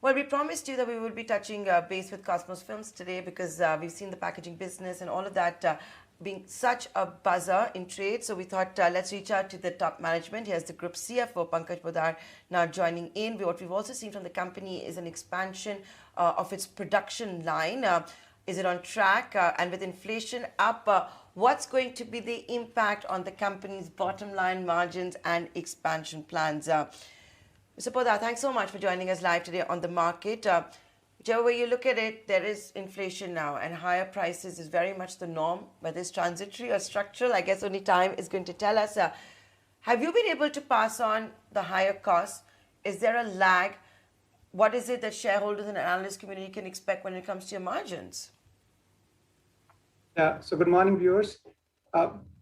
Well, we promised you that we will be touching base with Cosmos Films today because we've seen the packaging business and all of that being such a buzzer in trade. So we thought let's reach out to the top management. Here's the group CFO, Pankaj Poddar, now joining in. What we've also seen from the company is an expansion of its production line. Is it on track? And with inflation up, what's going to be the impact on the company's bottom line margins and expansion plans? Mr. Poddar, thanks so much for joining us live today on The Market. Whichever way you look at it, there is inflation now, and higher prices is very much the norm. Whether it's transitory or structural, I guess only time is going to tell us. Have you been able to pass on the higher costs? Is there a lag? What is it that shareholders and analyst community can expect when it comes to your margins? Yeah, so good morning, viewers.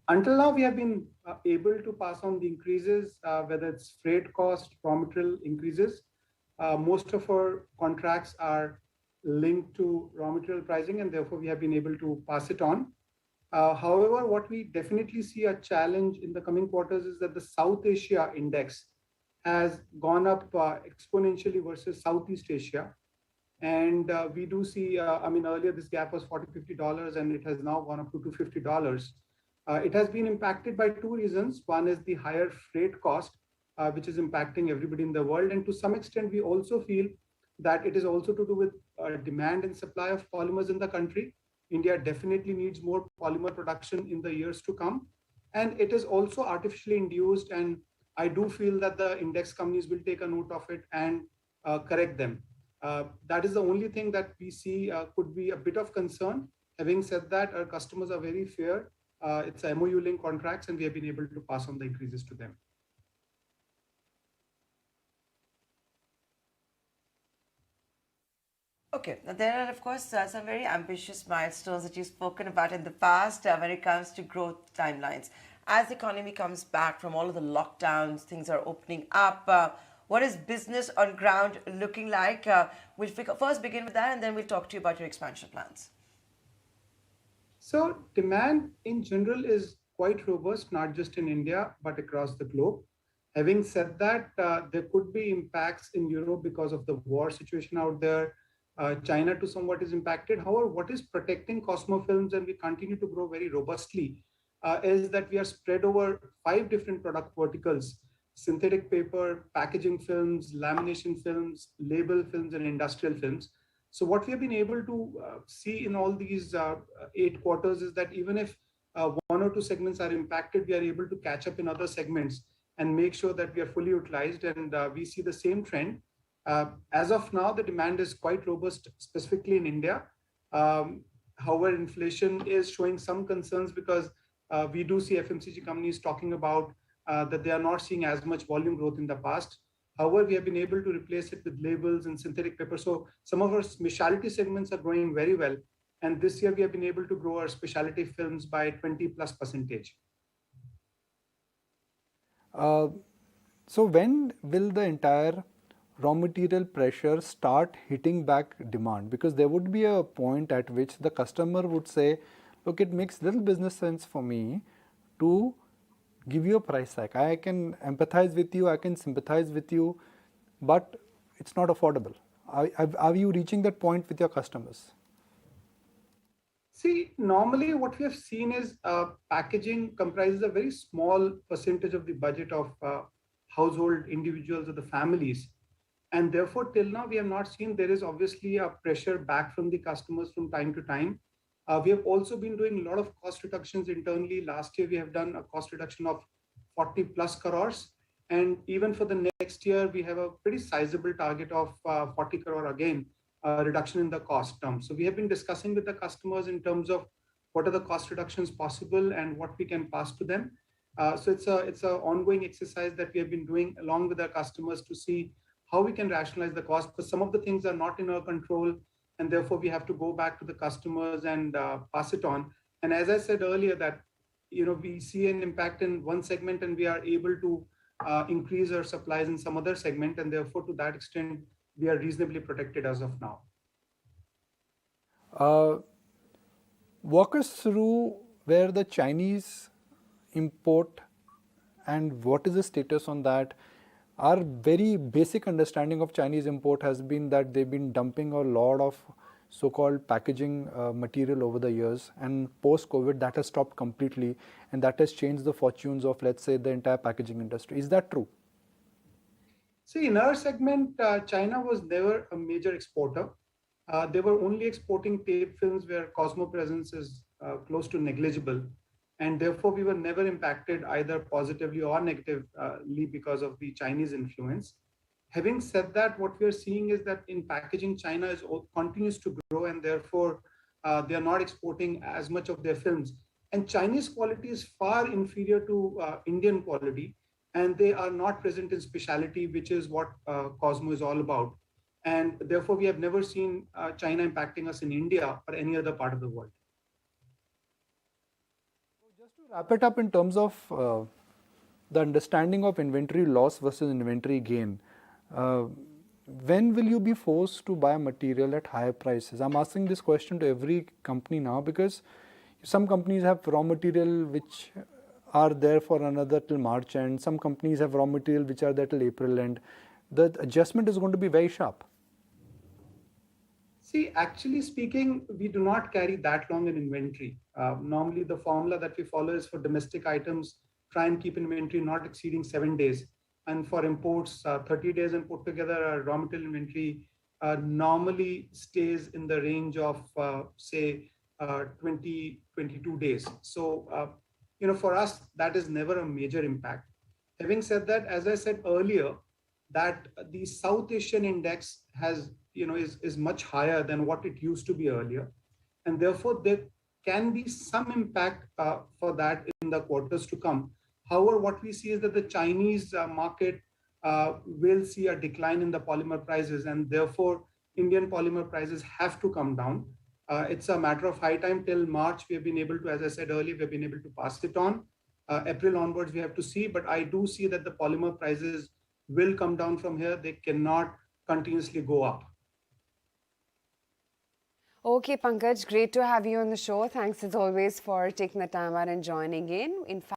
Until now, we have been able to pass on the increases, whether it's freight cost, raw material increases. Most of our contracts are linked to raw material pricing, and therefore we have been able to pass it on. However, what we definitely see a challenge in the coming quarters is that the South Asia index has gone up exponentially versus Southeast Asia. And we do see, earlier this gap was $40-50, and it has now gone up to $250. It has been impacted by two reasons. One is the higher freight cost, which is impacting everybody in the world. And to some extent, we also feel that it is also to do with demand and supply of polymers in the country. India definitely needs more polymer production in the years to come. And it is also artificially induced. And I do feel that the index companies will take a note of it and correct them. That is the only thing that we see could be a bit of concern. Having said that, our customers are very fair. It's MOU link contracts, and we have been able to pass on the increases to them. Okay, now there are, of course, some very ambitious milestones that you've spoken about in the past when it comes to growth timelines. As the economy comes back from all of the lockdowns, things are opening up. What is business on ground looking like? We'll first begin with that, and then we'll talk to you about your expansion plans. So demand in general is quite robust, not just in India, but across the globe. Having said that, there could be impacts in Europe because of the war situation out there. China to somewhat is impacted. However, what is protecting Cosmo Films, and we continue to grow very robustly, is that we are spread over 5 different product verticals: synthetic paper, packaging films, lamination films, label films, and industrial films. So what we have been able to see in all these 8 quarters is that even if 1 or 2 segments are impacted, we are able to catch up in other segments and make sure that we are fully utilized, and we see the same trend. As of now, the demand is quite robust, specifically in India. However, inflation is showing some concerns because we do see FMCG companies talking about that they are not seeing as much volume growth in the past. However, we have been able to replace it with labels and synthetic paper. So some of our specialty segments are growing very well. And this year we have been able to grow our specialty films by 20+%. So when will the entire raw material pressure start hitting back demand? Because there would be a point at which the customer would say, look, it makes little business sense for me to give you a price hike. I can empathize with you, I can sympathize with you, but it's not affordable. Are you reaching that point with your customers? See, normally what we have seen is packaging comprises a very small percentage of the budget of household individuals or the families. And therefore, till now, we have not seen. There is obviously a pressure back from the customers from time to time. We have also been doing a lot of cost reductions internally. Last year, we have done a cost reduction of 40+ crores. And even for the next year, we have a pretty sizable target of 40 crore again, reduction in the cost terms. So we have been discussing with the customers in terms of what are the cost reductions possible and what we can pass to them. So it's an ongoing exercise that we have been doing along with our customers to see how we can rationalize the cost, because some of the things are not in our control, and therefore we have to go back to the customers and pass it on. And as I said earlier, that we see an impact in one segment and we are able to increase our supplies in some other segment, and therefore to that extent we are reasonably protected as of now. Walk us through where the Chinese import and what is the status on that. our very basic understanding of Chinese import has been that they've been dumping a lot of so-called packaging material over the years, and post-COVID that has stopped completely, and that has changed the fortunes of, let's say, the entire packaging industry. Is that true? See, in our segment, China was never a major exporter. They were only exporting tape films where Cosmo presence is close to negligible. And therefore, we were never impacted either positively or negatively because of the Chinese influence. Having said that, what we are seeing is that in packaging, China continues to grow, and therefore they are not exporting as much of their films. And Chinese quality is far inferior to Indian quality, and they are not present in specialty, which is what Cosmo is all about. And therefore, we have never seen China impacting us in India or any other part of the world. Just to wrap it up in terms of the understanding of inventory loss versus inventory gain, uh, when will you be forced to buy material at higher prices? I'm asking this question to every company now because some companies have raw material which are there for another till March end. Some companies have raw material which are there till April end. The adjustment is going to be very sharp. See, actually speaking, we do not carry that long in inventory. Normally, the formula that we follow is for domestic items, try and keep inventory not exceeding 7 days. And for imports, 30 days, and put together our raw material inventory normally stays in the range of, say, 20, 22 days. So, for us, that is never a major impact. Having said that, as I said earlier, that the South Asian index has, is much higher than what it used to be earlier. And therefore, there can be some impact for that in the quarters to come. However, what we see is that the Chinese market will see a decline in the polymer prices, and therefore, Indian polymer prices have to come down. It's a matter of high time. Till March, we have been able to, as I said earlier, we've been able to pass it on. April onwards, we have to see, but I do see that the polymer prices will come down from here. They cannot continuously go up. Okay, Pankaj, great to have you on the show. Thanks as always for taking the time out and joining in. In fact,